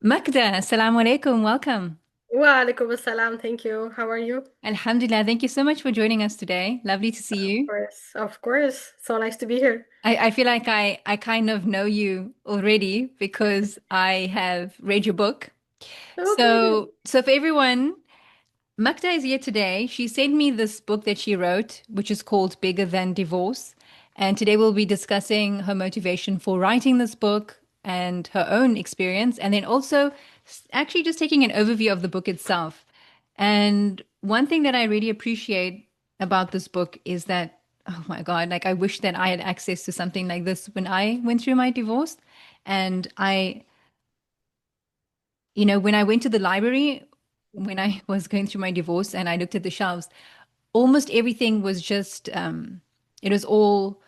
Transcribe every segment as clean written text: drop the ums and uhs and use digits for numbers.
Makeda, assalamu alaikum, welcome. Wa alaikum assalam. Thank you. How are you? Alhamdulillah, thank you so much for joining us today. Lovely to see Of you. course, of course. So nice to be here. I feel like I kind of know you already because I have read your book. Okay. So for everyone, Makeda is here today. She sent me this book that she wrote, which is called Bigger Than Divorce. And today we'll be discussing her motivation for writing this book and her own experience, and then also actually just taking an overview of the book itself. And one thing that I really appreciate about this book is that, oh my God, like I wish that I had access to something like this when I went through my divorce. And when I went to the library, when I was going through my divorce and I looked at the shelves, almost everything was just, it was all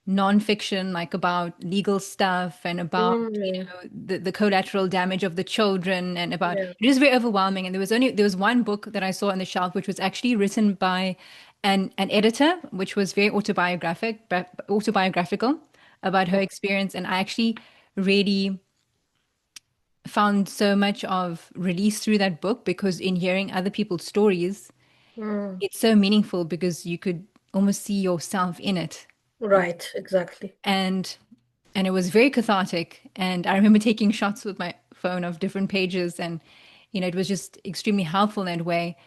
nonfiction, like about legal stuff and about, Mm, the collateral damage of the children and about, yeah. it was very overwhelming. And there was one book that I saw on the shelf, which was actually written by an editor, which was very autobiographical about her Oh, experience. And I actually really found so much of release through that book because in hearing other people's stories, mm, it's so meaningful because you could almost see yourself in it. right, exactly. And and it was very cathartic. And I remember taking shots with my phone of different pages, and it was just extremely helpful in that way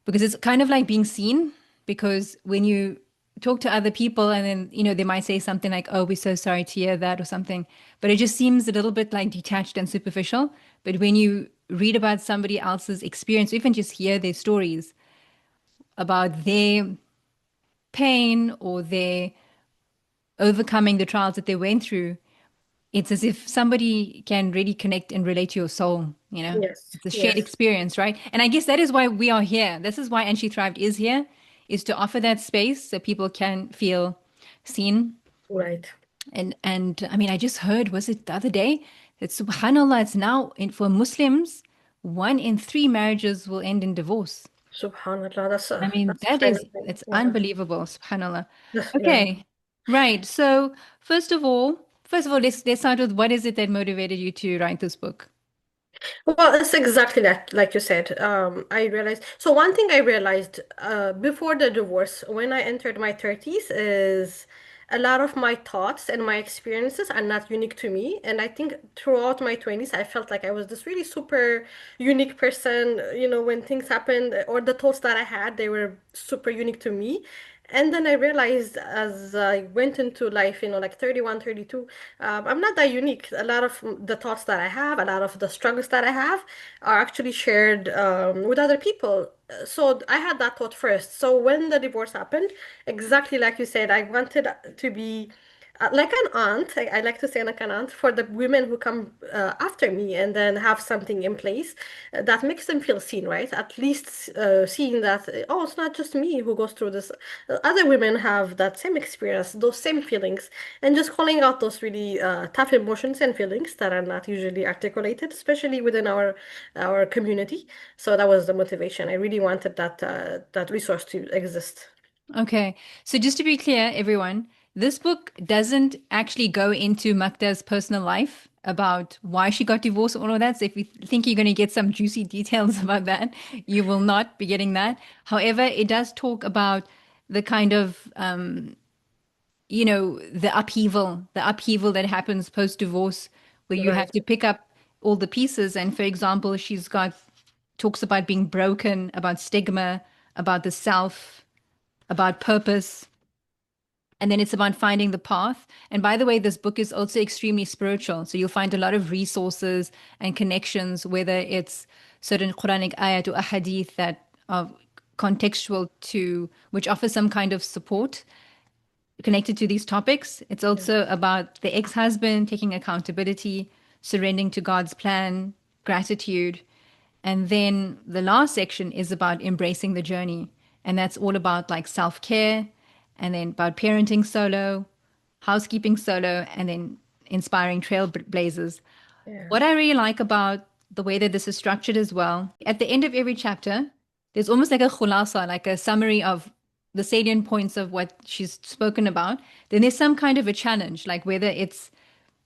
because it's kind of like being seen. Because when you talk to other people, and then they might say something like, "Oh, we're so sorry to hear that," or something, but it just seems a little bit like detached and superficial. But when you read about somebody else's experience, or even just hear their stories about their pain or their overcoming the trials that they went through, it's as if somebody can really connect and relate to your soul, you know? Yes, It's a shared yes, experience, right? And I guess that is why we are here. This is why And She Thrived is here, is to offer that space so people can feel seen. right. And I mean, I just heard, was it the other day, that subhanAllah, it's now for Muslims, 1 in 3 marriages will end in divorce. Subhanallah, I mean, that's a kind of thing. it's Yeah. unbelievable, subhanAllah. Yeah. Okay, right. So first of all, let's start with what is it that motivated you to write this book? Well, it's exactly that, like you said. I realized. So one thing I realized before the divorce, when I entered my 30s, is a lot of my thoughts and my experiences are not unique to me. And I think throughout my 20s, I felt like I was this really super unique person. When things happened or the thoughts that I had, they were super unique to me. And then I realized as I went into life, like 31, 32, I'm not that unique. A lot of the thoughts that I have, a lot of the struggles that I have are actually shared with other people. So I had that thought first. So when the divorce happened, exactly like you said, I wanted to be like an aunt. I like to say like an aunt for the women who come after me and then have something in place that makes them feel seen, right? At least seeing that, oh, it's not just me who goes through this. Other women have that same experience, those same feelings, and just calling out those really tough emotions and feelings that are not usually articulated, especially within our community. So that was the motivation. I really wanted that resource to exist. Okay, so just to be clear, everyone, this book doesn't actually go into Makda's personal life about why she got divorced or all of that. So if you think you're going to get some juicy details about that, you will not be getting that. However, it does talk about the kind of the upheaval that happens post-divorce, where you have Right. to pick up all the pieces. And for example, she's got talks about being broken, about stigma, about the self, about purpose, and then it's about finding the path. And by the way, this book is also extremely spiritual. So you'll find a lot of resources and connections, whether it's certain Quranic ayat or ahadith that are contextual to, which offer some kind of support connected to these topics. It's Yeah. also about the ex-husband taking accountability, surrendering to God's plan, gratitude. And then the last section is about embracing the journey. And that's all about like self-care, and then about parenting solo, housekeeping solo, and then inspiring trailblazers. Yeah. What I really like about the way that this is structured as well, at the end of every chapter, there's almost like a khulasa, like a summary of the salient points of what she's spoken about. Then there's some kind of a challenge, like whether it's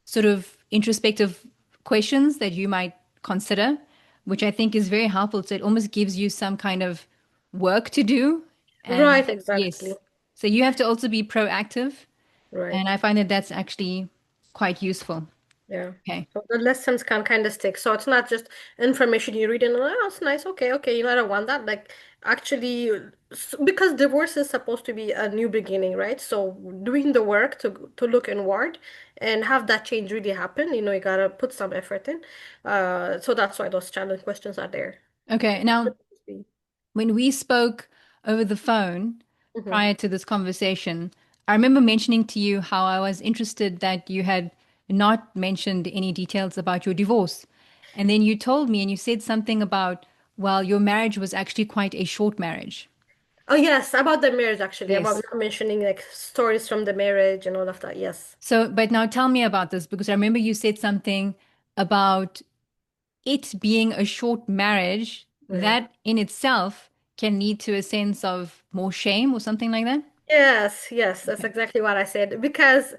sort of introspective questions that you might consider, which I think is very helpful. So it almost gives you some kind of work to do. And Right, exactly. yes, so you have to also be proactive. And Right. I find that that's actually quite useful. Yeah. Okay. So the lessons can kind of stick. So it's not just information you read and oh, it's nice. Okay, okay. You know, I don't want that. Like actually, because divorce is supposed to be a new beginning, right? So doing the work to look inward and have that change really happen, you know, you gotta put some effort in. So that's why those challenge questions are there. Okay. Now, when we spoke over the phone Mm-hmm. prior to this conversation, I remember mentioning to you how I was interested that you had not mentioned any details about your divorce. And then you told me and you said something about, well, your marriage was actually quite a short marriage. Oh yes, about the marriage actually, about Yes. not mentioning like stories from the marriage and all of that. Yes. So, but now tell me about this because I remember you said something about it being a short marriage Yeah. that in itself can lead to a sense of more shame or something like that. Yes, yes, that's Okay. exactly what I said. Because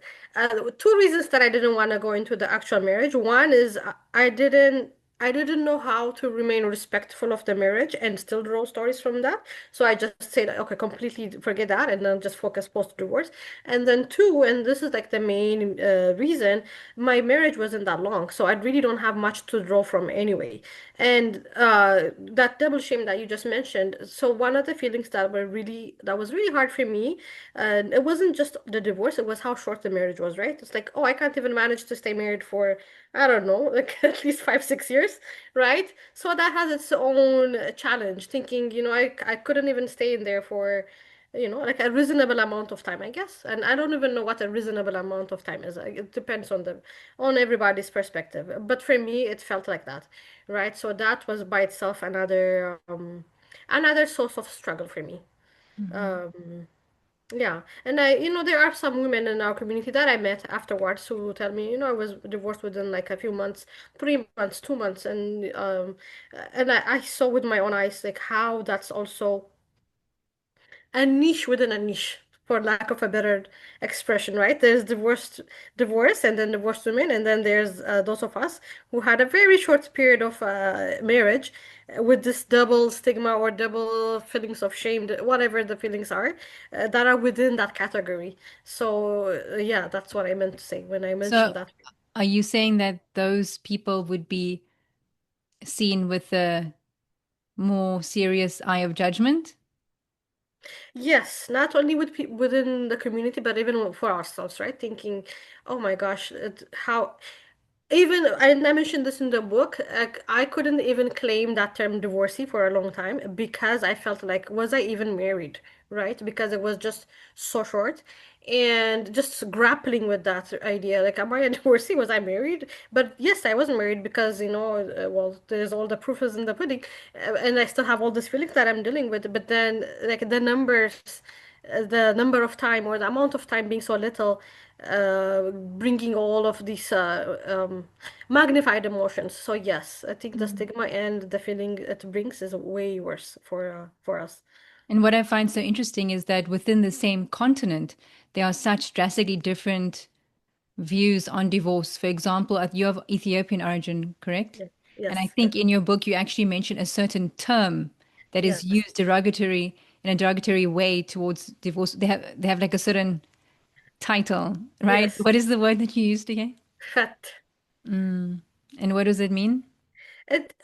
two reasons that I didn't want to go into the actual marriage. One is I didn't know how to remain respectful of the marriage and still draw stories from that. So I just said, okay, completely forget that and then just focus post-divorce. And then two, and this is like the main reason, my marriage wasn't that long, so I really don't have much to draw from anyway. And that double shame that you just mentioned. So one of the feelings that was really hard for me, and it wasn't just the divorce, it was how short the marriage was, right? It's like, oh, I can't even manage to stay married for, I don't know, like at least 5, 6 years, right? So that has its own challenge. Thinking, you know, I couldn't even stay in there for, you know, like a reasonable amount of time, I guess. And I don't even know what a reasonable amount of time is. Like, it depends on everybody's perspective. But for me, it felt like that, right? So that was by itself another source of struggle for me. Mhm. Um, yeah, and you know, there are some women in our community that I met afterwards who tell me, you know, I was divorced within like a few months, 3 months, 2 months, and I saw with my own eyes like how that's also a niche within a niche, for lack of a better expression, right? There's divorce, and then divorced women, and then there's those of us who had a very short period of marriage with this double stigma or double feelings of shame, whatever the feelings are, that are within that category. So, yeah, that's what I meant to say when I mentioned So, that. are you saying that those people would be seen with a more serious eye of judgment? Yes, not only with within the community, but even for ourselves, right? Thinking, oh my gosh, how even and I mentioned this in the book, like, I couldn't even claim that term divorcee for a long time because I felt like, was I even married, right? Because it was just so short. And just grappling with that idea, like, am I a divorcee? Was I married? But yes, I wasn't married because, you know, well, there's all the proof is in the pudding, and I still have all these feelings that I'm dealing with. But then, like, the number of time or the amount of time being so little, bringing all of these magnified emotions. So yes, I think the Mhm. stigma and the feeling it brings is way worse for us. And what I find so interesting is that within the same continent, there are such drastically different views on divorce. For example, you have Ethiopian origin, correct? Yeah. And I Yes, think yes, in your book, you actually mention a certain term that is yes, used derogatory in a derogatory way towards divorce. They have like a certain title, right? yes. What is the word that you used again? Fat. And what does it mean?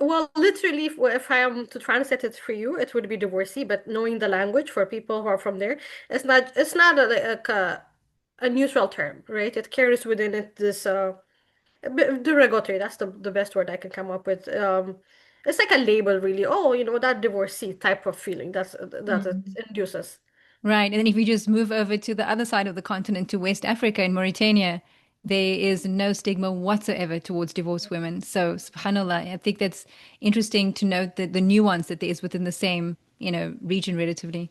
Well, literally, if I am to translate it for you, it would be divorcee. But knowing the language for people who are from there, it's not a neutral term, right? It carries within it this derogatory. That's the best word I can come up with. It's like a label, really. Oh, you know, that divorcee type of feeling that it Mm. induces. Right. And then if you just move over to the other side of the continent to West Africa in Mauritania, there is no stigma whatsoever towards divorced women. So, subhanAllah, I think that's interesting to note that the nuance that there is within the same, region relatively.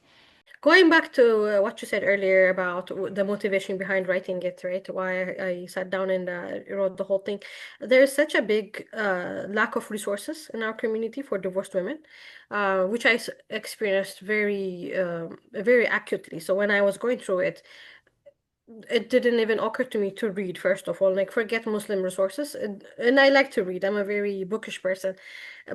Going back to what you said earlier about the motivation behind writing it, right? Why I sat down and wrote the whole thing. There's such a big lack of resources in our community for divorced women, which I experienced very acutely. So when I was going through it, it didn't even occur to me to read, first of all. Like, forget Muslim resources. And I like to read. I'm a very bookish person.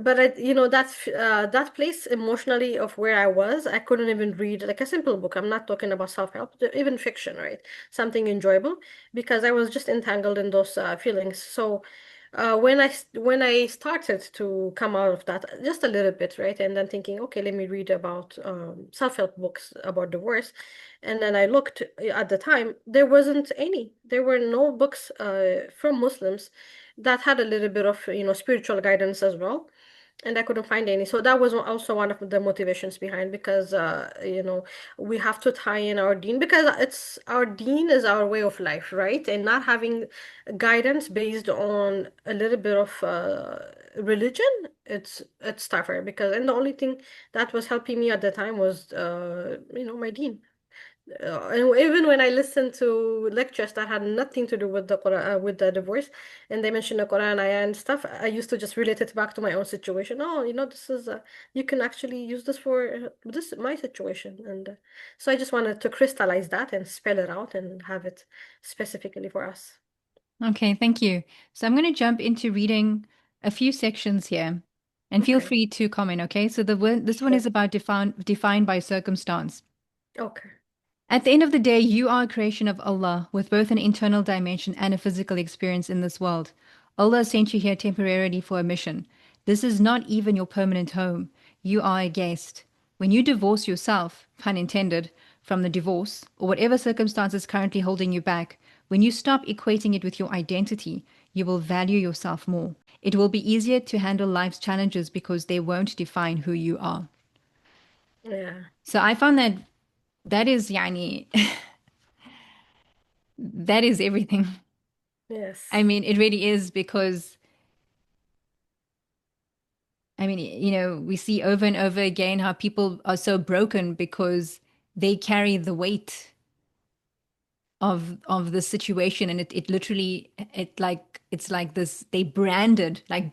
But that place emotionally of where I was, I couldn't even read like a simple book. I'm not talking about self-help, even fiction, right? Something enjoyable, because I was just entangled in those feelings. So when I started to come out of that just a little bit, right, and then thinking, okay, let me read about self-help books about divorce, and then I looked at the time, there wasn't any. There were no books from Muslims that had a little bit of, spiritual guidance as well, and I couldn't find any. So that was also one of the motivations behind, because we have to tie in our deen, because it's our deen is our way of life, right? And not having guidance based on a little bit of religion, it's tougher, because and the only thing that was helping me at the time was my deen. And even when I listened to lectures that had nothing to do with the Quran, with the divorce, and they mentioned the Quran ayah and stuff, I used to just relate it back to my own situation. Oh, this is you can actually use this for this my situation, and so I just wanted to crystallize that and spell it out and have it specifically for us. Okay, thank you. So I'm going to jump into reading a few sections here, and feel Okay, free to comment, okay? So this one sure. is about defined by circumstance. Okay. At the end of the day, you are a creation of Allah with both an internal dimension and a physical experience in this world. Allah sent you here temporarily for a mission. This is not even your permanent home. You are a guest. When you divorce yourself, pun intended, from the divorce, or whatever circumstance is currently holding you back, when you stop equating it with your identity, you will value yourself more. It will be easier to handle life's challenges because they won't define who you are. Yeah. So I found that that is yani that is everything. I Yes. mean, it really is because, I mean, we see over and over again how people are so broken because they carry the weight of the situation, and it literally it's like this, they branded like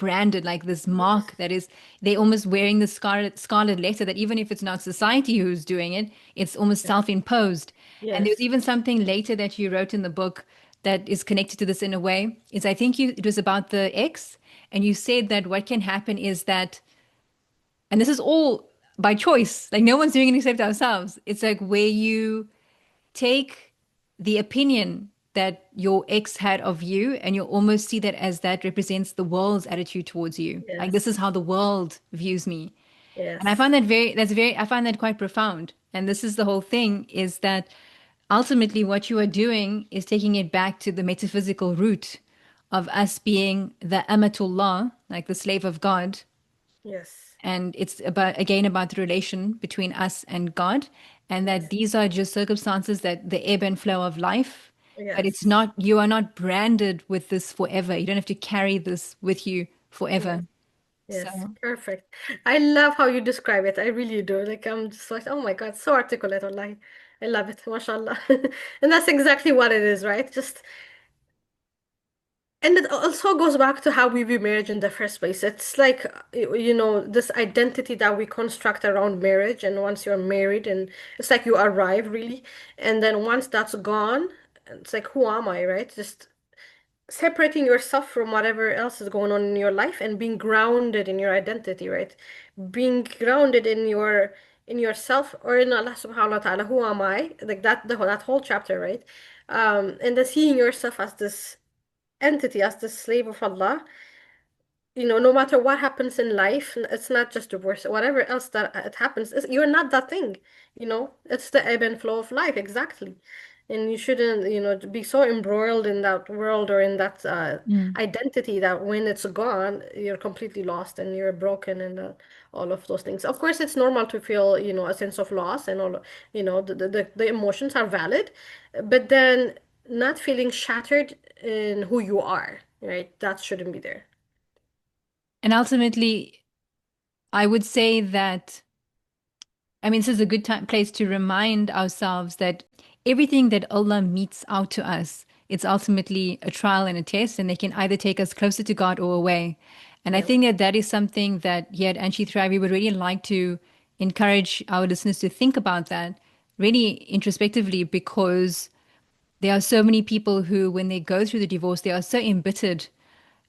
this Yes. mark that is, they almost wearing the scarlet letter, that even if it's not society who's doing it, it's almost Yes. self-imposed. And there's Yes. even something later that you wrote in the book that is connected to this in a way, is I think it was about the ex, and you said that what can happen is that, and this is all by choice, like no one's doing it except ourselves, it's like where you take the opinion that your ex had of you, and you almost see that as that represents the world's attitude towards you. Like, this is Yes. how the world views me. And I find Yes. that I find that quite profound. And this is the whole thing, is that ultimately what you are doing is taking it back to the metaphysical root of us being the amatullah, like the slave of God, Yes. and it's about, again, about the relation between us and God, and that Yes. these are just circumstances, that the ebb and flow of life, but it's Yes. not, you are not branded with this forever. You don't have to carry this with you Yes. forever. Yes, So, perfect. I love how you describe it. I really do. Like, I'm just like, oh my God, so articulate. Wallahi. I love it. MashaAllah. And that's exactly what it is, right? And it also goes back to how we view marriage in the first place. It's like, this identity that we construct around marriage. And once you're married, and it's like you arrive really. And then once that's gone, it's like, who am I, right? Just separating yourself from whatever else is going on in your life and being grounded in your identity, right? Being grounded in yourself, or in Allah subhanahu wa ta'ala. Who am I? Like that whole chapter, right? And then seeing yourself as this entity, as the slave of Allah, no matter what happens in life, it's not just divorce, whatever else that it happens, you're not that thing, it's the ebb and flow of life, exactly. And you shouldn't, be so embroiled in that world, or in that mm. identity, that when it's gone, you're completely lost and you're broken, and all of those things. Of course, it's normal to feel, a sense of loss, and all, the emotions are valid, but then not feeling shattered in who you are, right? That shouldn't be there. And ultimately, I would say that, I mean, this is a good place to remind ourselves that everything that Allah meets out to us, it's ultimately a trial and a test, and they can either take us closer to God or away. And I Yeah. think that that is something that here at Anshi Thrive, we would really like to encourage our listeners to think about that really introspectively, because there are so many people who, when they go through the divorce, they are so embittered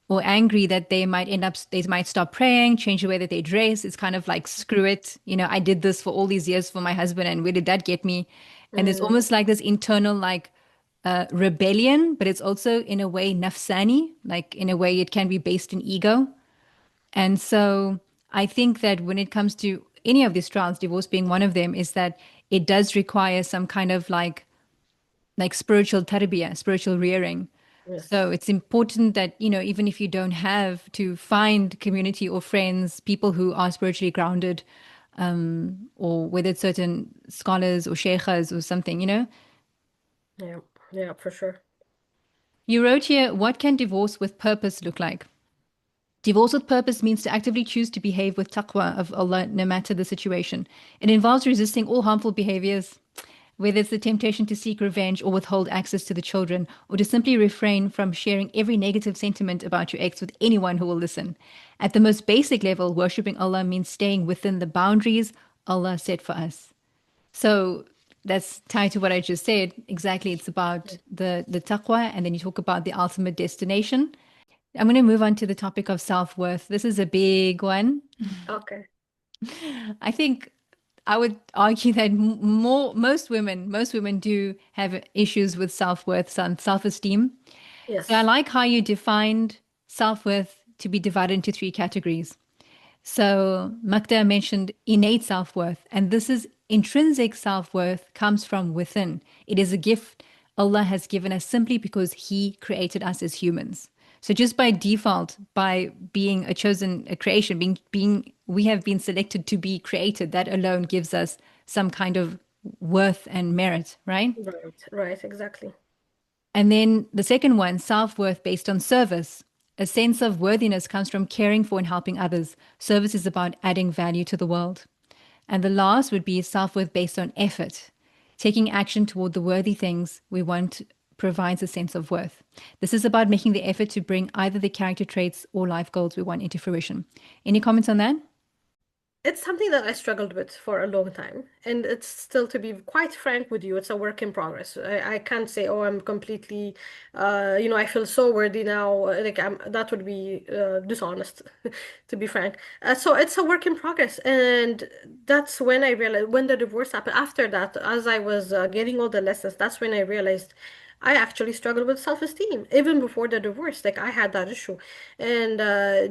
or angry that they might stop praying, change the way that they dress. It's kind of like, screw it. I did this for all these years for my husband, and where did that get me? And there's Mm, almost like this internal, like, rebellion, but it's also in a way nafsani, like in a way it can be based in ego. And so I think that when it comes to any of these trials, divorce being one of them, is that it does require some kind of like spiritual tarbiyah, spiritual rearing. So yes. it's important that, even if you don't have, to find community or friends, people who are spiritually grounded, or whether it's certain scholars or sheikhs or something. Yeah. Yeah, for sure. You wrote here, what can divorce with purpose look like? Divorce with purpose means to actively choose to behave with taqwa of Allah no matter the situation. It involves resisting all harmful behaviors, whether it's the temptation to seek revenge or withhold access to the children, or to simply refrain from sharing every negative sentiment about your ex with anyone who will listen. At the most basic level, worshipping Allah means staying within the boundaries Allah set for us. So that's tied to what I just said. Exactly, it's about the taqwa, and then you talk about the ultimate destination. I'm going to move on to the topic of self-worth. This is a big one. Okay. I think I would argue that most women do have issues with self-worth and self-esteem. So I Yes. like how you defined self-worth to be divided into three categories. So Makeda mentioned innate self-worth, and this is intrinsic self-worth comes from within. It is a gift Allah has given us simply because He created us as humans. So just by default, by being a creation, being we have been selected to be created, that alone gives us some kind of worth and merit, right? Right. Right. Exactly. And then the second one, self-worth based on service. A sense of worthiness comes from caring for and helping others. Service is about adding value to the world. And the last would be self-worth based on effort. Taking action toward the worthy things we want provides a sense of worth. This is about making the effort to bring either the character traits or life goals we want into fruition. Any comments on that? It's something that I struggled with for a long time, and it's still, to be quite frank with you, it's a work in progress. I can't say, oh, I'm completely, I feel so worthy now. Like that would be dishonest, to be frank. So it's a work in progress, and that's when I realized when the divorce happened. After that, as I was getting all the lessons, that's when I realized I actually struggled with self-esteem even before the divorce. Like I had that issue. And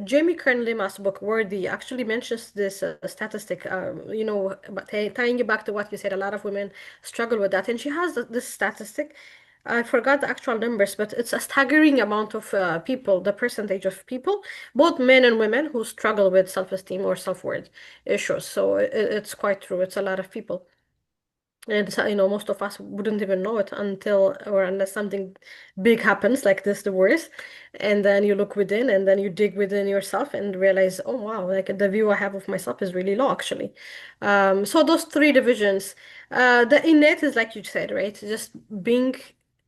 Jamie Kern Lima's book, Worthy, actually mentions this statistic, but tying it back to what you said, a lot of women struggle with that. And she has this statistic. I forgot the actual numbers, but it's a staggering amount of people, the percentage of people, both men and women, who struggle with self-esteem or self-worth issues. So it's quite true. It's a lot of people. And so, most of us wouldn't even know it until or unless something big happens, like this divorce. And then you look within and then you dig within yourself and realize, oh wow, like the view I have of myself is really low, actually. So those three divisions, the innate is like you said, right? Just being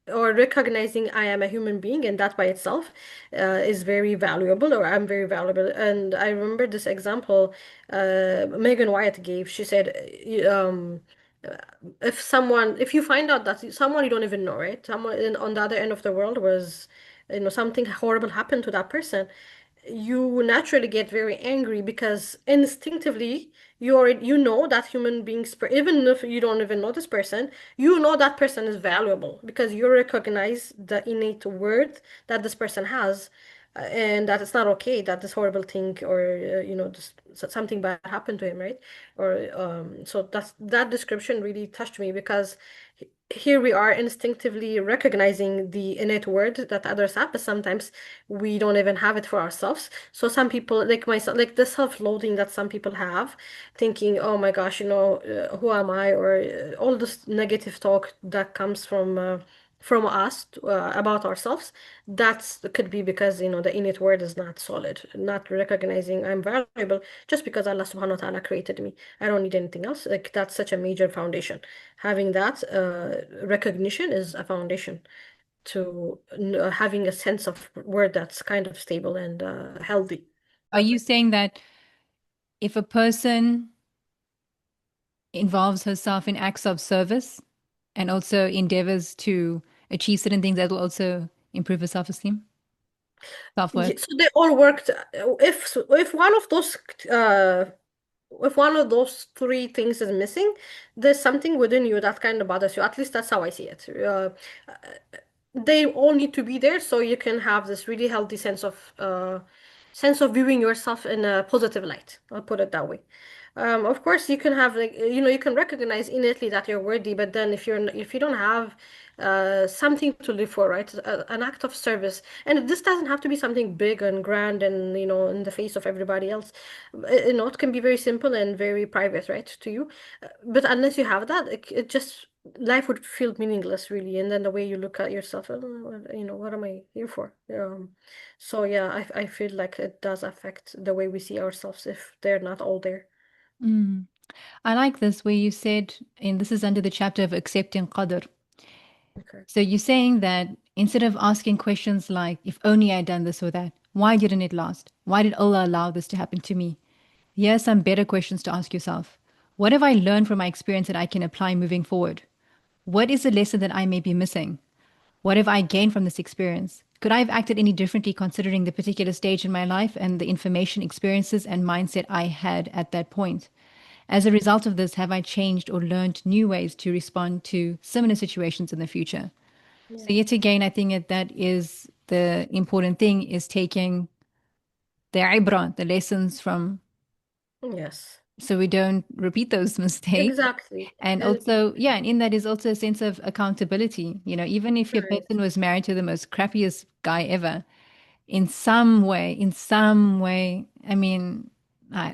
or recognizing I am a human being, and that by itself is very valuable, or I'm very valuable. And I remember this example Megan Wyatt gave. She said, if you find out that someone you don't even know, right? Someone on the other end of the world was, something horrible happened to that person, you naturally get very angry because instinctively you know that human beings, even if you don't even know this person, you know that person is valuable because you recognize the innate worth that this person has, and that it's not okay that this horrible thing or just something bad happened to him, right? Or so that description really touched me because here we are instinctively recognizing the innate word that others have, but sometimes we don't even have it for ourselves. So some people, like myself, like the self-loathing that some people have, thinking, oh my gosh, who am I? Or all this negative talk that comes from us about ourselves, that could be because, the innate word is not solid, not recognizing I'm valuable just because Allah subhanahu wa ta'ala created me. I don't need anything else. Like that's such a major foundation. Having that recognition is a foundation to having a sense of word that's kind of stable and healthy. Are you saying that if a person involves herself in acts of service and also endeavors to achieve certain things that will also improve her self-esteem, self-worth. So they all worked. If one of those uh if one of those three things is missing, there's something within you that kind of bothers you. At least that's how I see it. They all need to be there so you can have this really healthy sense of viewing yourself in a positive light. I'll put it that way. Of course, you can have like you can recognize innately that you're worthy, but then if you don't have something to live for, right? An act of service, and this doesn't have to be something big and grand and in the face of everybody else. It can be very simple and very private, right, to you. But unless you have that, it just life would feel meaningless, really. And then the way you look at yourself, what am I here for? So yeah, I feel like it does affect the way we see ourselves if they're not all there. Mm. I like this where you said, and this is under the chapter of accepting qadr. Okay. So you're saying that instead of asking questions like, if only I'd done this or that, why didn't it last? Why did Allah allow this to happen to me? Here are some better questions to ask yourself. What have I learned from my experience that I can apply moving forward? What is a lesson that I may be missing? What have I gained from this experience? Could I have acted any differently considering the particular stage in my life and the information, experiences, and mindset I had at that point? As a result of this, have I changed or learned new ways to respond to similar situations in the future? So Yeah. yet again, I think that is the important thing is taking the ibra, the lessons from, Yes. so we don't repeat those mistakes. Exactly. And And also, yeah, and in that is also a sense of accountability. Even if your right. person was married to the most crappiest guy ever, in some way, I mean,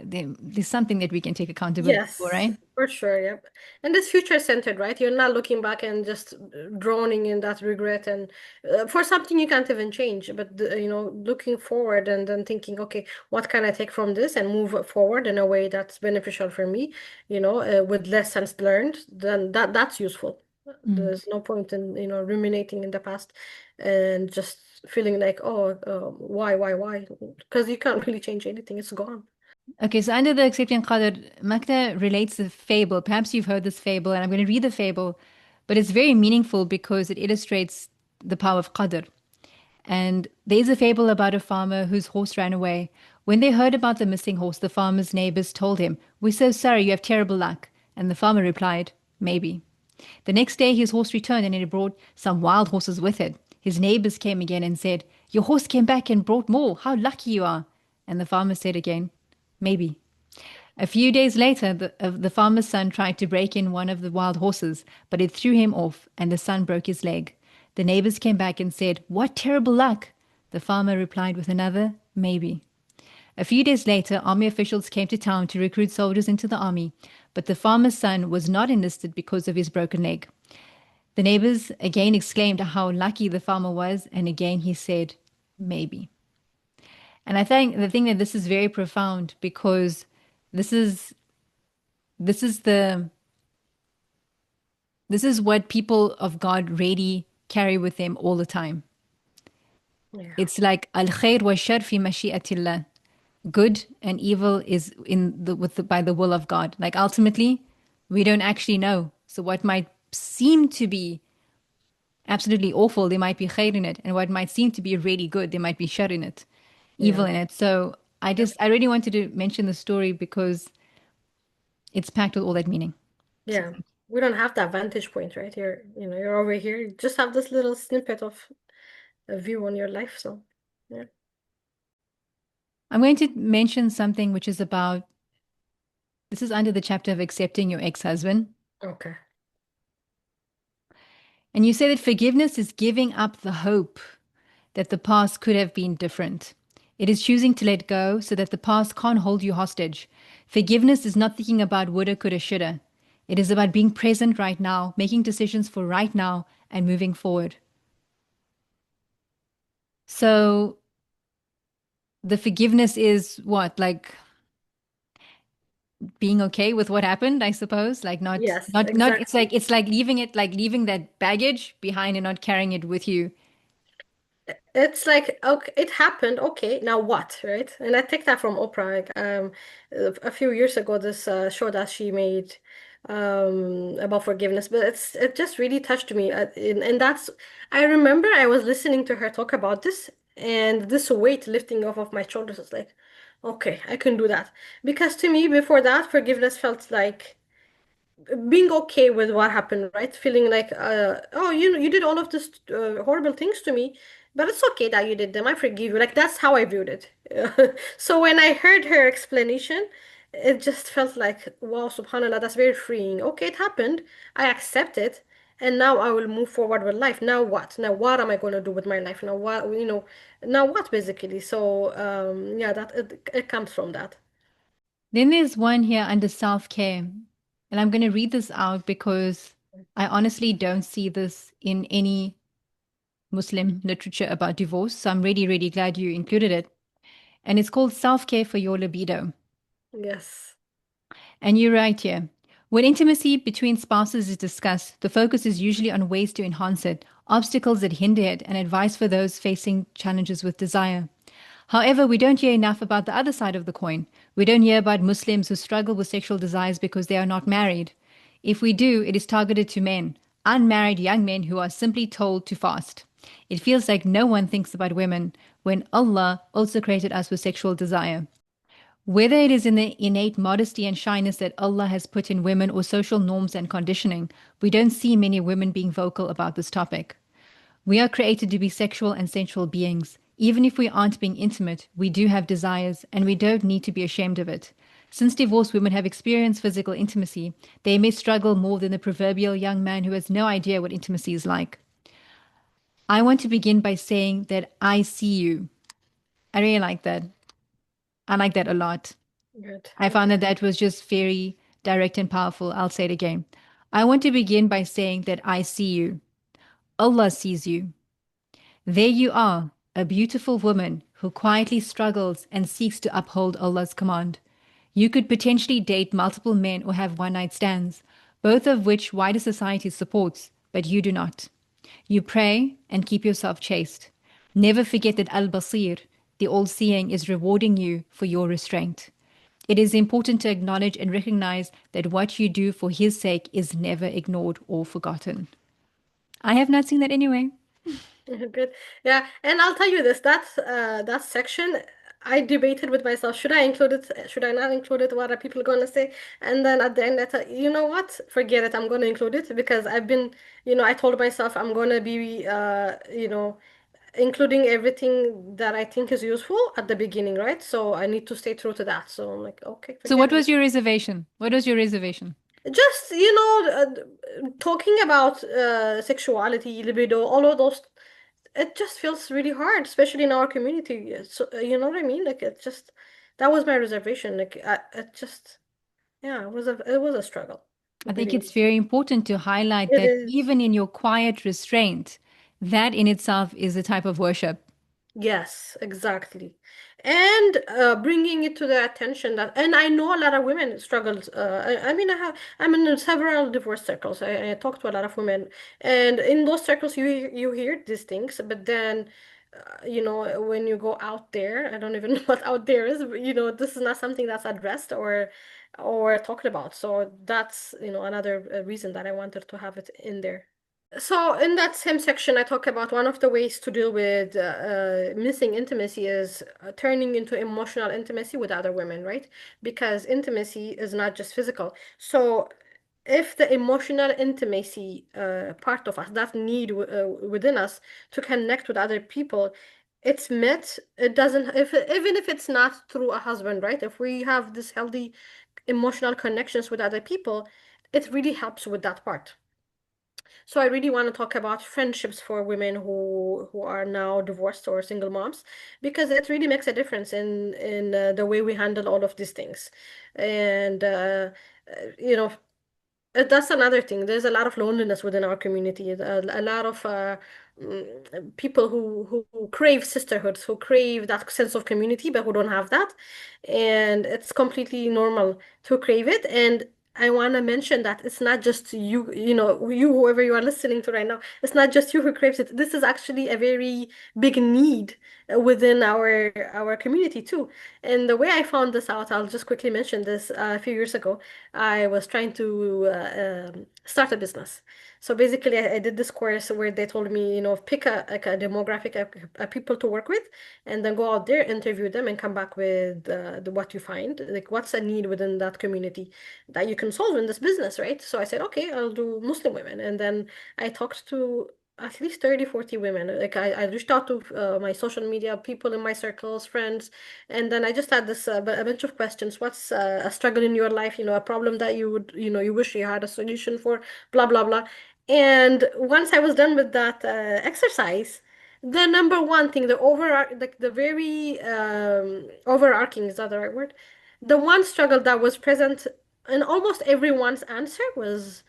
there's something that we can take accountability for, Yes, right? for sure. Yep. And it's future centered, right? You're not looking back and just drowning in that regret and for something you can't even change, but looking forward and then thinking, okay, what can I take from this and move forward in a way that's beneficial for me, with lessons learned, then that's useful. Mm. There's no point in, ruminating in the past and just feeling like, oh, why? Because you can't really change anything. It's gone. Okay, so under the accepting qadr, Makda relates the fable. Perhaps you've heard this fable, and I'm going to read the fable, but it's very meaningful because it illustrates the power of qadr. And there's a fable about a farmer whose horse ran away. When they heard about the missing horse, the farmer's neighbors told him, "We're so sorry, you have terrible luck." And the farmer replied, "Maybe." The next day his horse returned and it brought some wild horses with it. His neighbors came again and said, "Your horse came back and brought more. How lucky you are." And the farmer said again, "Maybe." A few days later, the farmer's son tried to break in one of the wild horses, but it threw him off, and the son broke his leg. The neighbors came back and said, "What terrible luck!" The farmer replied with another, "Maybe." A few days later, army officials came to town to recruit soldiers into the army, but the farmer's son was not enlisted because of his broken leg. The neighbors again exclaimed how lucky the farmer was, and again he said, "Maybe." And I think the thing that this is very profound because this is this is the this is what people of God really carry with them all the time. Yeah. It's like al khair wa shar fi mashi'atillah. Good and evil is by the will of God. Like ultimately, we don't actually know. So what might seem to be absolutely awful, there might be khair in it, and what might seem to be really good, there might be shar in it, evil Yeah. in it. So I really wanted to mention the story because it's packed with all that meaning. So Yeah, we don't have that vantage point, right? You're over here. You just have this little snippet of a view on your life. So, yeah. I'm going to mention something which is about this is under the chapter of accepting your ex-husband. Okay. And you say that forgiveness is giving up the hope that the past could have been different. It is choosing to let go so that the past can't hold you hostage. Forgiveness is not thinking about woulda, coulda, shoulda. It is about being present right now, making decisions for right now, and moving forward. So the forgiveness is what? Like being okay with what happened, I suppose. Like not Yes, not not exactly. it's like leaving it like leaving that baggage behind and not carrying it with you. It's like, okay, it happened. Okay, now what, right? And I take that from Oprah. Like, a few years ago, this show that she made, about forgiveness, but it just really touched me. And that's I remember I was listening to her talk about this, and this weight lifting off of my shoulders was like, okay, I can do that. Because to me, before that, forgiveness felt like being okay with what happened, right? Feeling like, oh, you did all of this horrible things to me, but it's okay that you did them. I forgive you. Like that's how I viewed it. So when I heard her explanation, it just felt like, wow, subhanallah, that's very freeing. Okay, it happened. I accept it, and now I will move forward with life. Now what? Now what am I going to do with my life? Now what? Now what basically? So yeah, that it comes from that. Then there's one here under self-care. And I'm going to read this out because I honestly don't see this in any Muslim literature about divorce. So I'm really, really glad you included it. And it's called Self-Care for Your Libido. Yes. And you're right here. When intimacy between spouses is discussed, the focus is usually on ways to enhance it, obstacles that hinder it, and advice for those facing challenges with desire. However, we don't hear enough about the other side of the coin. We don't hear about Muslims who struggle with sexual desires because they are not married. If we do, it is targeted to men, unmarried young men who are simply told to fast. It feels like no one thinks about women when Allah also created us with sexual desire. Whether it is in the innate modesty and shyness that Allah has put in women or social norms and conditioning, we don't see many women being vocal about this topic. We are created to be sexual and sensual beings. Even if we aren't being intimate, we do have desires and we don't need to be ashamed of it. Since divorced women have experienced physical intimacy, they may struggle more than the proverbial young man who has no idea what intimacy is like. I want to begin by saying that I see you. I really like that. I like that a lot. Good. I found that that was just very direct and powerful. I'll say it again. I want to begin by saying that I see you. Allah sees you. There you are, a beautiful woman who quietly struggles and seeks to uphold Allah's command. You could potentially date multiple men or have one night stands, both of which wider society supports, but you do not. You pray and keep yourself chaste. Never forget that Al Basir, the all seeing, is rewarding you for your restraint. It is important to acknowledge and recognize that what you do for His sake is never ignored or forgotten. I have not seen that anyway. Good. Yeah, and I'll tell you this, that section I debated with myself, should I include it? Should I not include it? What are people going to say? And then at the end I thought, you know what? Forget it. I'm going to include it because I've been, I told myself I'm going to be including everything that I think is useful at the beginning, right? So I need to stay true to that. So I'm like, okay, So, forget what it. was your reservation? What was your reservation? Just, talking about sexuality, libido, all of those, it just feels really hard, especially in our community. So, you know what I mean? Like, that was my reservation. Like, it just, yeah, it was a struggle. I It think really it's was. very important to highlight It that is. even in your quiet restraint, that in itself is a type of worship. Yes, exactly. And bringing it to the attention that, and I know a lot of women struggles. I mean, I'm in several divorce circles. I talk to a lot of women, and in those circles, you hear these things, but then, when you go out there, I don't even know what out there is. But, this is not something that's addressed or talked about. So that's, another reason that I wanted to have it in there. So in that same section, I talk about one of the ways to deal with missing intimacy is turning into emotional intimacy with other women, right? Because intimacy is not just physical. So if the emotional intimacy part of us, that need within us to connect with other people, it's met. It doesn't, if even if it's not through a husband, right? If we have this healthy emotional connections with other people, it really helps with that part. So I really want to talk about friendships for women who are now divorced or single moms because it really makes a difference in the way we handle all of these things. And you know, that's another thing. There's a lot of loneliness within our community. A lot of people who crave sisterhoods, who crave that sense of community, but who don't have that. And it's completely normal to crave it. And I want to mention that it's not just you, whoever you are listening to right now, it's not just you who craves it. This is actually a very big need within our community too. And the way I found this out, I'll just quickly mention this. A few years ago, I was trying to start a business. So basically, I did this course where they told me, pick a demographic of people to work with, and then go out there, interview them, and come back with what you find, like what's a need within that community that you can solve in this business, right? So I said, okay, I'll do Muslim women, and then I talked to at least 30, 40 women. Like I reached out to my social media people in my circles, friends, and then I just had this a bunch of questions. What's a struggle in your life? A problem that you would, you wish you had a solution for, blah, blah, blah. And once I was done with that exercise, the number one thing, the very overarching, is that the right word? The one struggle that was present in almost everyone's answer was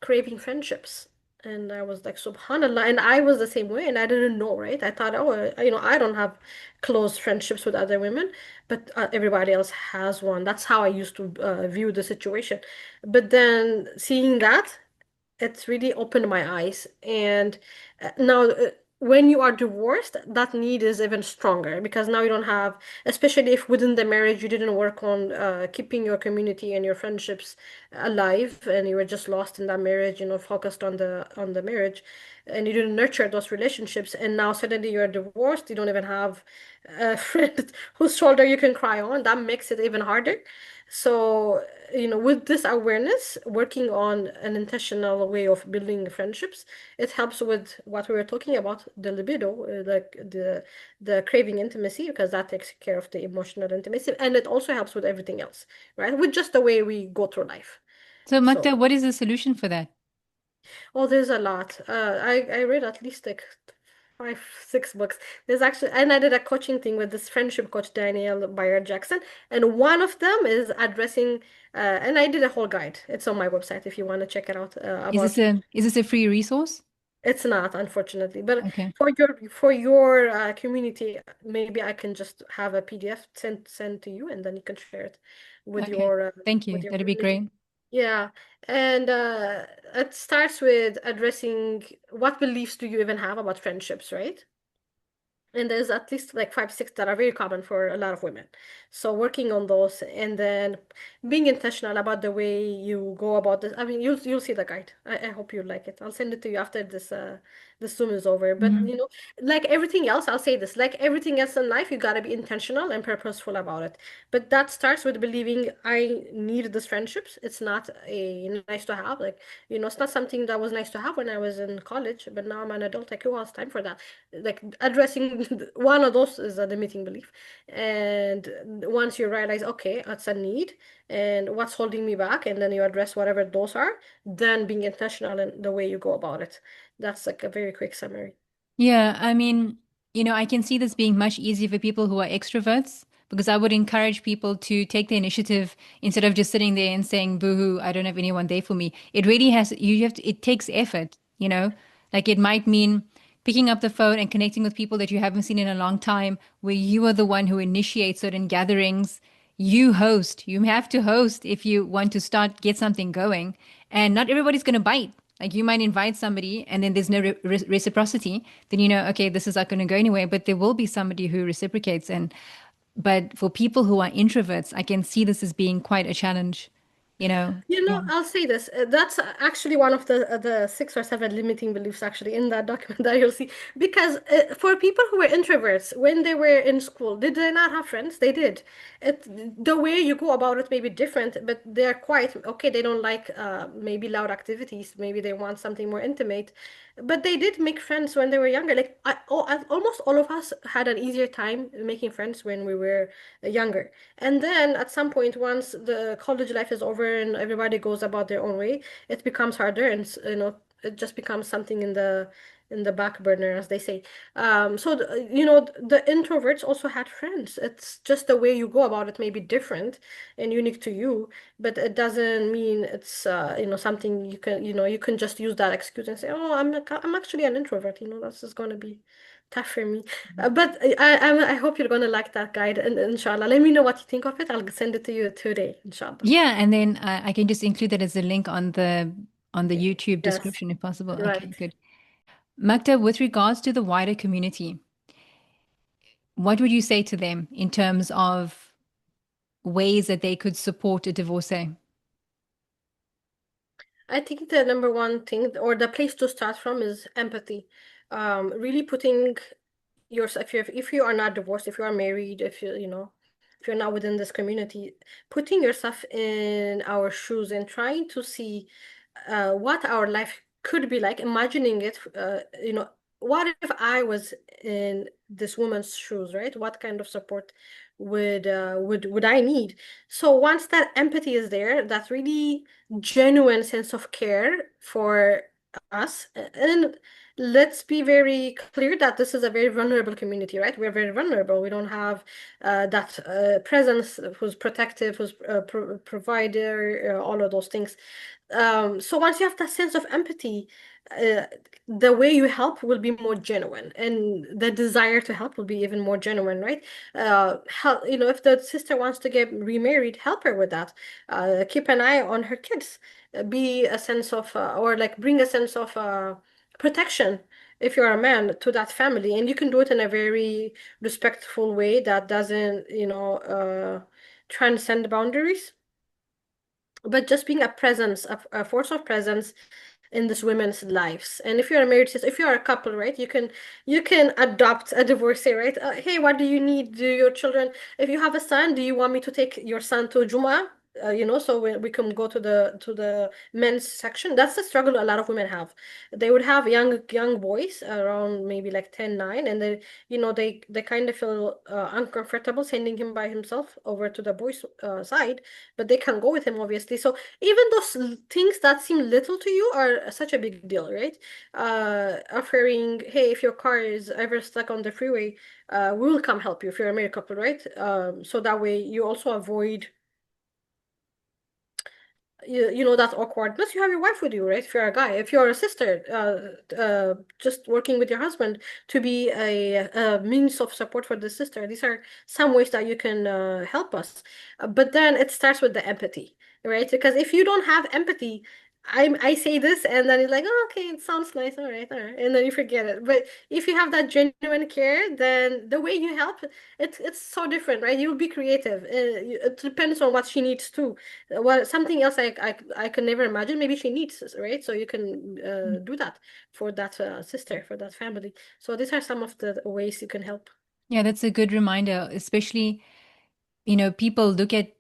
craving friendships. And I was like, subhanallah. And I was the same way, and I didn't know, right? I thought, oh, I don't have close friendships with other women, but everybody else has one. That's how I used to view the situation. But then seeing that, it's really opened my eyes. And now, when you are divorced, that need is even stronger because now you don't have, especially if within the marriage you didn't work on keeping your community and your friendships alive, and you were just lost in that marriage, focused on the marriage, and you didn't nurture those relationships, and now suddenly you're divorced, you don't even have a friend whose shoulder you can cry on. That makes it even harder. So, with this awareness, working on an intentional way of building friendships, it helps with what we were talking about, the libido, like the craving intimacy, because that takes care of the emotional intimacy, and it also helps with everything else, right? With just the way we go through life. So, Makta, So, what is the solution for that? oh, there's a lot. I read at least like five, 6 books. There's actually, and I did a coaching thing with this friendship coach, Danielle Bayer Jackson, and one of them is addressing, and I did a whole guide. It's on my website if you want to check it out, about. Is this a free resource? It's not, unfortunately, but Okay. for your community, maybe I can just have a PDF sent to you, and then you can share it with Okay. your uh, Thank with you. your That'd be community. great. Yeah, and it starts with addressing what beliefs do you even have about friendships, right? And there's at least like 5, 6 that are very common for a lot of women. So working on those, and then being intentional about the way you go about this. I mean, you'll see the guide. I hope you like it. I'll send it to you after this Zoom is over. But Hmm. like everything else, I'll say this, like everything else in life, you gotta be intentional and purposeful about it. But that starts with believing I need these friendships. It's not a nice to have. Like, it's not something that was nice to have when I was in college, but now I'm an adult. Like, who has time for that? Like addressing one of those is a limiting belief. And once you realize, okay, that's a need and what's holding me back, and then you address whatever those are, then being intentional in the way you go about it. That's like a very quick summary. Yeah, I mean, I can see this being much easier for people who are extroverts because I would encourage people to take the initiative instead of just sitting there and saying, boohoo, I don't have anyone there for me. It really has, you have to, it takes effort. Like it might mean picking up the phone and connecting with people that you haven't seen in a long time, where you are the one who initiates certain gatherings. You host. You have to host if you want to get something going. And not everybody's going to bite. Like you might invite somebody and then there's no reciprocity. Then okay, this is not going to go anywhere. But there will be somebody who reciprocates. But for people who are introverts, I can see this as being quite a challenge. Yeah. I'll say this. That's actually one of the 6 or 7 limiting beliefs actually in that document that you'll see. Because for people who were introverts, when they were in school, did they not have friends? They did. The way you go about it may be different, but they're quite okay. They don't like maybe loud activities. Maybe they want something more intimate. But they did make friends when they were younger. Like almost all of us had an easier time making friends when we were younger. And then at some point, once the college life is over and everybody goes about their own way, it becomes harder, and it just becomes something in the back burner, as they say. So the introverts also had friends. It's just the way you go about it may be different and unique to you, but it doesn't mean it's something you can just use that excuse and say, oh, I'm actually an introvert. That's just going to be tough for me. But I hope you're gonna like that guide, and inshallah, let me know what you think of it. I'll send it to you today, inshallah. Yeah, and then I can just include that as a link on the YouTube Yes, description if possible. Okay, right. good. Makta, with regards to the wider community, what would you say to them in terms of ways that they could support a divorcee? I think the number one thing or the place to start from is empathy. Really putting yourself, if you are not divorced, if you are married, if you know, if you're not within this community, putting yourself in our shoes and trying to see what our life could be like, imagining it, what if I was in this woman's shoes, right? What kind of support would I need? So once that empathy is there, that really genuine sense of care for us, and let's be very clear that this is a very vulnerable community, right? We're very vulnerable. We don't have that presence who's protective, who's provider, all of those things. So once you have that sense of empathy, uh, the way you help will be more genuine, and the desire to help will be even more genuine, right? Help, if the sister wants to get remarried, help her with that. Keep an eye on her kids. Be a sense of, or like bring a sense of protection if you're a man to that family, and you can do it in a very respectful way that doesn't, transcend boundaries, but just being a presence, a force of presence in this women's lives. And if you're a married sister, if you're a couple, right, you can adopt a divorcee, right? Hey, what do you need? Do your children, if you have a son, do you want me to take your son to Juma? So we can go to the men's section. That's the struggle a lot of women have. They would have young boys around maybe like 10, 9, and they kind of feel uncomfortable sending him by himself over to the boys' side, but they can go with him obviously. So even those things that seem little to you are such a big deal, right? Offering, hey, if your car is ever stuck on the freeway, we'll come help you if you're a married couple, right? So that way you also avoid that awkwardness. You have your wife with you, right? If you're a guy, if you're a sister, just working with your husband to be a means of support for the sister. These are some ways that you can help us. But then it starts with the empathy, right? Because if you don't have empathy, I say this and then it's like, oh, okay, it sounds nice, all right, and then you forget it. But if you have that genuine care, then the way you help, it's so different, right? You'll be creative. It depends on what she needs too. Well, something else I can never imagine. Maybe she needs, right? So you can do that for that sister, for that family. So these are some of the ways you can help. Yeah, that's a good reminder, especially, people look at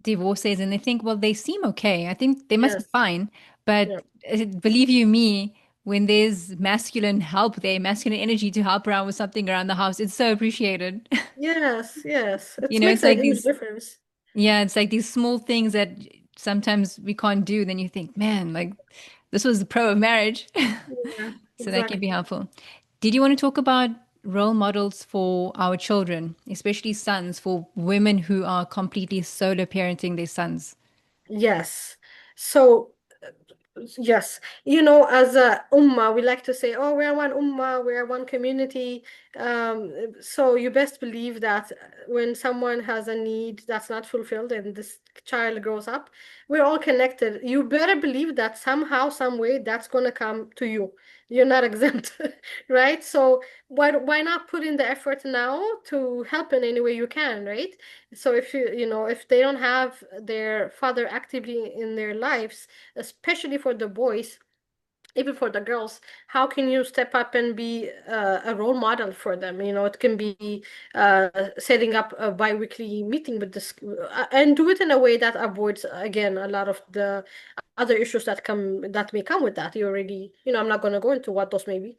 divorcees and they think, well, they seem okay. I think they must be Yes. fine. Yeah. But believe you me, when there's masculine help there, masculine energy to help around with something around the house, it's so appreciated. Yes. Yes. You It know, makes it's a like huge these, difference. yeah, it's like these small things that sometimes we can't do. Then you think, man, like this was the pro of marriage. Yeah. So that can be Exactly. helpful. Did you want to talk about role models for our children, especially sons, for women who are completely solo parenting their sons? Yes. So yes, as a ummah, we like to say, "Oh, we're one ummah, we're one community." So you best believe that when someone has a need that's not fulfilled and this child grows up, we're all connected. You better believe that somehow, some way, that's gonna come to you. You're not exempt, right? So why not put in the effort now to help in any way you can, right? So if they don't have their father actively in their lives, especially for the boys, even for the girls, how can you step up and be a role model for them? It can be setting up a bi-weekly meeting with this, and do it in a way that avoids, again, a lot of the other issues that may come with that. You already, I'm not going to go into what those may be,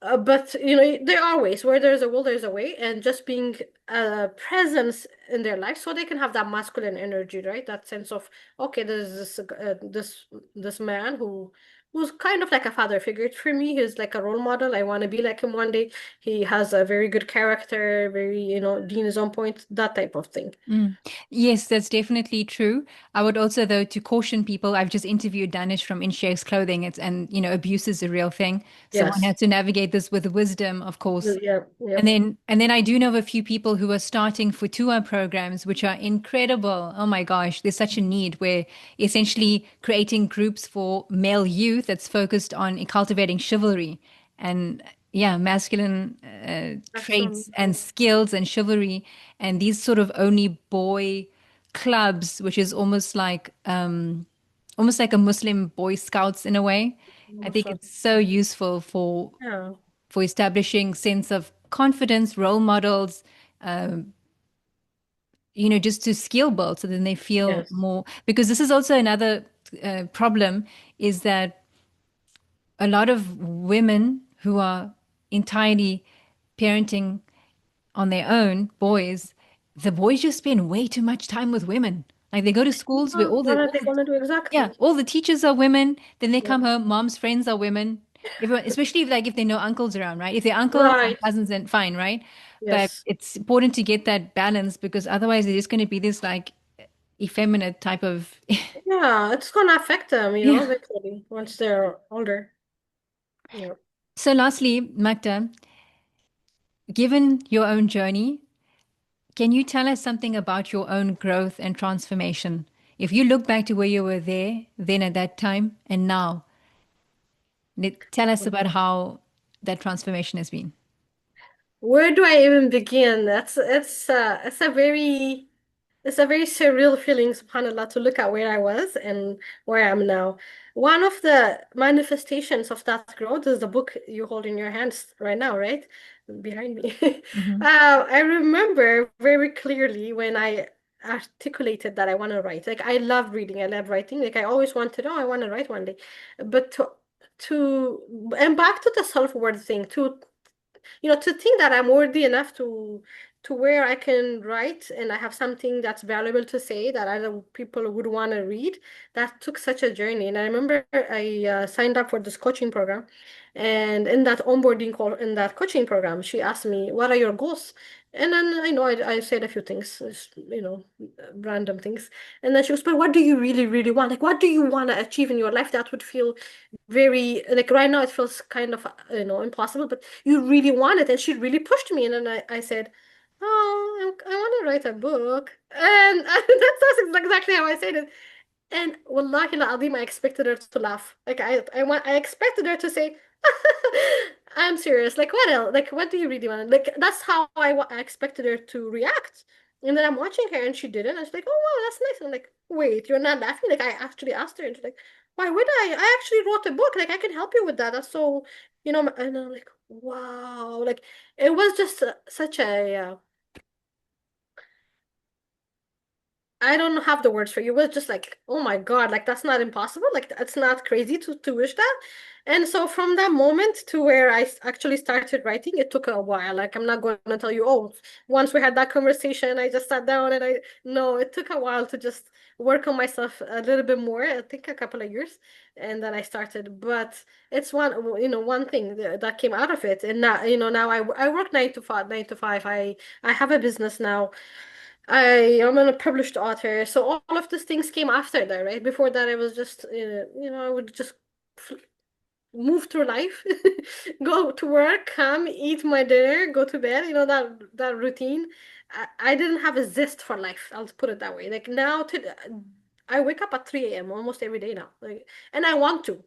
but there are ways where there's a will, there's a way, and just being a presence in their life so they can have that masculine energy, right? That sense of, okay, there's this man who's kind of like a father figure for me. He's like a role model. I want to be like him one day. He has a very good character, very, Dean is on point, that type of thing. Mm. Yes, that's definitely true. I would also, though, to caution people, I've just interviewed Danish from In Shares Clothing. And abuse is a real thing. So one Yes. has to navigate this with wisdom, of course. Yeah. And Yep. then I do know of a few people who are starting Futua programs, which are incredible. Oh my gosh, there's such a need where essentially creating groups for male youth that's focused on cultivating chivalry. And yeah, masculine That's so traits and skills and chivalry, and these sort of only boy clubs, which is almost like a Muslim Boy Scouts in a way. I think awesome. it's so useful Yeah. for establishing sense of confidence, role models, just to skill build, so then they feel Yes. more. Because this is also another problem, is that a lot of women who are entirely parenting on their own, boys, the boys just spend way too much time with women. Like they go to schools where What are they gonna do yeah, exactly? all the teachers are women. Then they Yeah. come home, mom's friends are women. Everyone, especially if they know uncles around, right? If they're uncle and Right. cousins, then fine, right? But Yes. it's important to get that balance because otherwise they're just going to be this like effeminate type of. Yeah, it's gonna affect them, Yeah. eventually once they're older. Yeah. So lastly, Magda, given your own journey, can you tell us something about your own growth and transformation? If you look back to where you were there, then at that time, and now, tell us about how that transformation has been. Where do I even begin? It's a very surreal feeling, subhanAllah, to look at where I was and where I am now. One of the manifestations of that growth is the book you hold in your hands right now, right? Behind me. Hmm. I remember very clearly when I articulated that I want to write. Like I love reading, I love writing. Like I always wanted, oh, I want to write one day. But and back to the self-worth thing, to think that I'm worthy enough to where I can write and I have something that's valuable to say that other people would want to read. That took such a journey. And I remember I signed up for this coaching program. And in that onboarding call, in that coaching program, she asked me, "What are your goals?" And then I said a few things, random things. And then she goes, "But what do you really, really want? Like, what do you want to achieve in your life that would feel very like right now it feels kind of impossible, but you really want it?" And she really pushed me, and then I said, "Oh, I want to write a book." And that's exactly how I said it. And wallahi al-azim, I expected her to laugh. Like I expected her to say, "I'm serious. Like what else? Like what do you really want?" Like that's how I expected her to react. And then I'm watching her, and she didn't. I was like, "Oh wow, that's nice." I'm like, "Wait, you're not laughing?" Like I actually asked her, and she's like, "Why would I? I actually wrote a book. Like I can help you with that. That's so, And I'm like, "Wow!" Like it was just such a I don't have the words for you. It was just like, oh my God, like that's not impossible. Like it's not crazy to wish that. And so from that moment to where actually started writing, it took a while. Like I'm not going to tell you, oh, once we had that conversation, I just sat down and no, it took a while to just work on myself a little bit more. I think a couple of years, and then I started. But it's one thing that came out of it. And now, now I work 9 to 5, 9 to 5. I have a business now. I am a published author, so all of these things came after that, right? Before that, I was just, I would just f- move through life, go to work, come, eat my dinner, go to bed, that routine. I didn't have a zest for life. I'll put it that way. Like now, I wake up at 3 a.m. almost every day now, like, and I want to.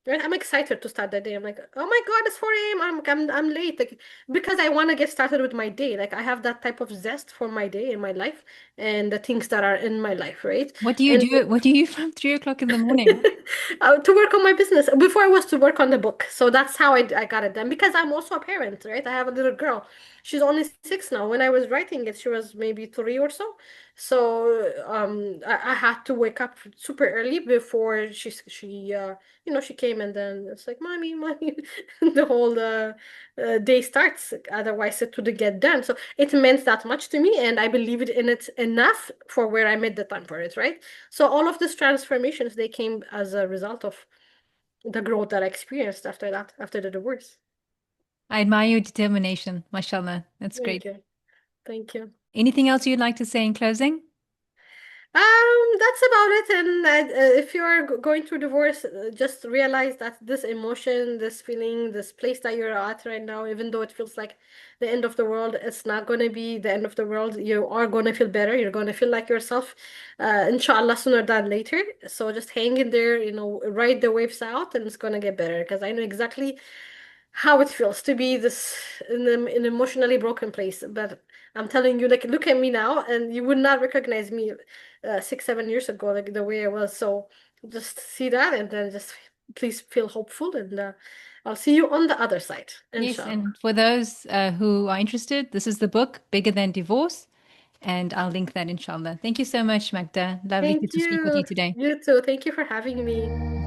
Right? I'm excited to start the day. I'm like, oh my God, it's 4 a.m. I'm late. Like, because I want to get started with my day. Like I have that type of zest for my day and my life and the things that are in my life, right? What do you And do? What do you from 3 o'clock in the morning? to work on my business. Before I was to work on the book. So that's how I got it done because I'm also a parent, right? I have a little girl. She's only 6 now. When I was writing it, she was maybe 3 or so. So I had to wake up super early before she came, and then it's like, "Mommy, mommy," the whole day starts. Otherwise, it wouldn't get done. So it meant that much to me, and I believed in it enough for where I made the time for it, right? So all of these transformations, they came as a result of the growth that I experienced after that, after the divorce. I admire your determination. Mashallah. That's Thank great. you. Thank you. Anything else you'd like to say in closing? That's about it. And if you're going through divorce, just realize that this emotion, this feeling, this place that you're at right now, even though it feels like the end of the world, it's not going to be the end of the world. You are going to feel better. You're going to feel like yourself, inshallah, sooner than later. So just hang in there, ride the waves out, and it's going to get better. Because I know exactly how it feels to be this in an emotionally broken place. But I'm telling you, like, look at me now, and you would not recognize me 6, 7 years ago, like the way I was. So just see that, and then just please feel hopeful, and I'll see you on the other side, Yes, inshallah. and for those who are interested, this is the book, Bigger Than Divorce, and I'll link that inshallah. Thank you so much, Magda. Lovely to Thank speak with you you. today. You too. Thank you for having me.